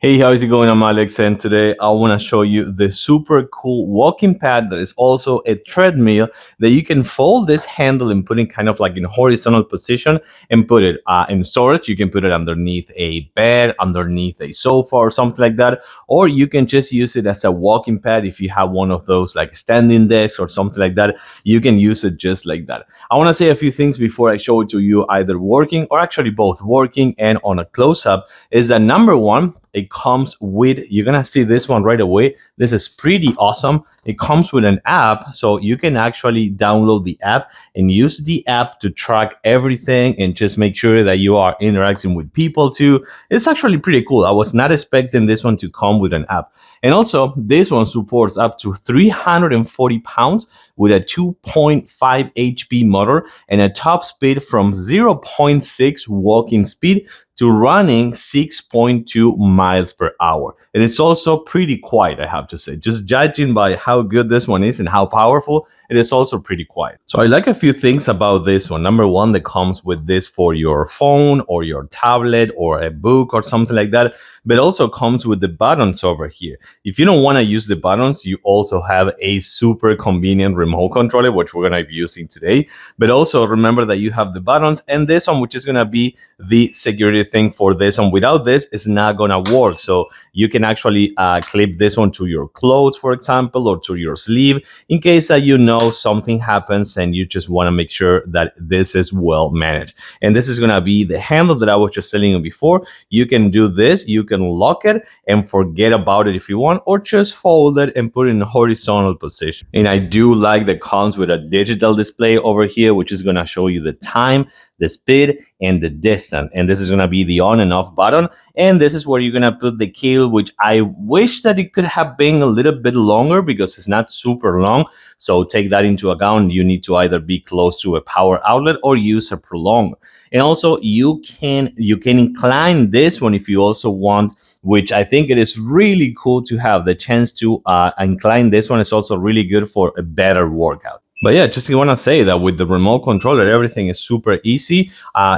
Hey, how's it going? I'm Alex, and today I want to show you the super cool walking pad that is also a treadmill that you can fold this handle and put it kind of like in horizontal position and put it in storage. You can put it underneath a bed, underneath a sofa or something like that, or you can just use it as a walking pad. If you have one of those like standing desks or something like that, you can use it just like that. I want to say a few things before I show it to you, either working or actually both working and on a close-up. Is that number one, it comes with, you're gonna see this one right away. This is pretty awesome. It comes with an app, so you can actually download the app and use the app to track everything and just make sure that you are interacting with people too. It's actually pretty cool. I was not expecting this one to come with an app. And also, this one supports up to 340 pounds with a 2.5 HP motor and a top speed from 0.6 walking speed to running 6.2 miles per hour. And it's also pretty quiet, I have to say. Just judging by how good this one is and how powerful, it is also pretty quiet. So I like a few things about this one. Number one, that comes with this for your phone or your tablet or a book or something like that, but also comes with the buttons over here. If you don't want to use the buttons, you also have a super convenient remote controller, which we're going to be using today. But also remember that you have the buttons and this one, which is going to be the security thing for this one. Without this, it's not gonna work. So you can actually clip this one to your clothes, for example, or to your sleeve in case that you know something happens and you just want to make sure that this is well managed. And this is gonna be the handle that I was just telling you before. You can do this, you can lock it and forget about it if you want, or just fold it and put it in a horizontal position. And I do like that comes with a digital display over here, which is gonna show you the time, the speed, and the distance. And this is gonna be the on and off button, and this is where you're gonna put the cable, which I wish that it could have been a little bit longer because it's not super long. So take that into account. You need to either be close to a power outlet or use a prolonger. And also you can incline this one if you also want, which I think it is really cool to have the chance to incline this one. Is also really good for a better workout. But yeah, just want to say that with the remote controller, everything is super easy.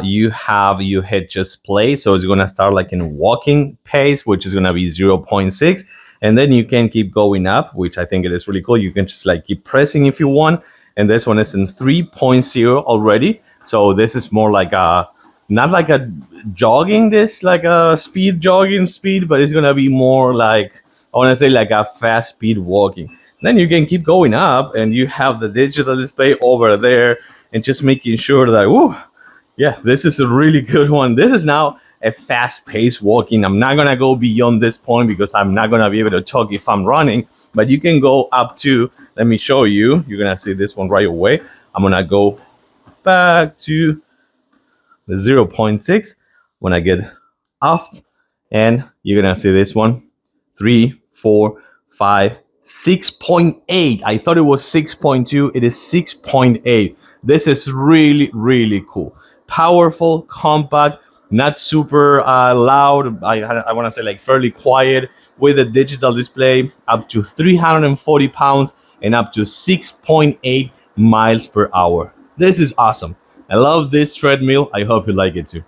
You hit just play, so it's going to start like in walking pace, which is going to be 0.6. And then you can keep going up, which I think it is really cool. You can just like keep pressing if you want. And this one is in 3.0 already. So this is more like not like a jogging, this like a jogging speed, but it's going to be more like, I want to say like a fast speed walking. Then you can keep going up and you have the digital display over there and just making sure that, whoo, yeah, this is a really good one. This is now a fast-paced walking. I'm not going to go beyond this point because I'm not going to be able to talk if I'm running, but you can go up to, let me show you. You're going to see this one right away. I'm going to go back to the 0.6 when I get off, and you're going to see this one, 3, 4, 5, 6.8. I thought it was 6.2. It is 6.8. This is really, really cool. Powerful, compact, not super loud. I want to say like fairly quiet, with a digital display, up to 340 pounds and up to 6.8 miles per hour. This is awesome. I love this treadmill. I hope you like it too.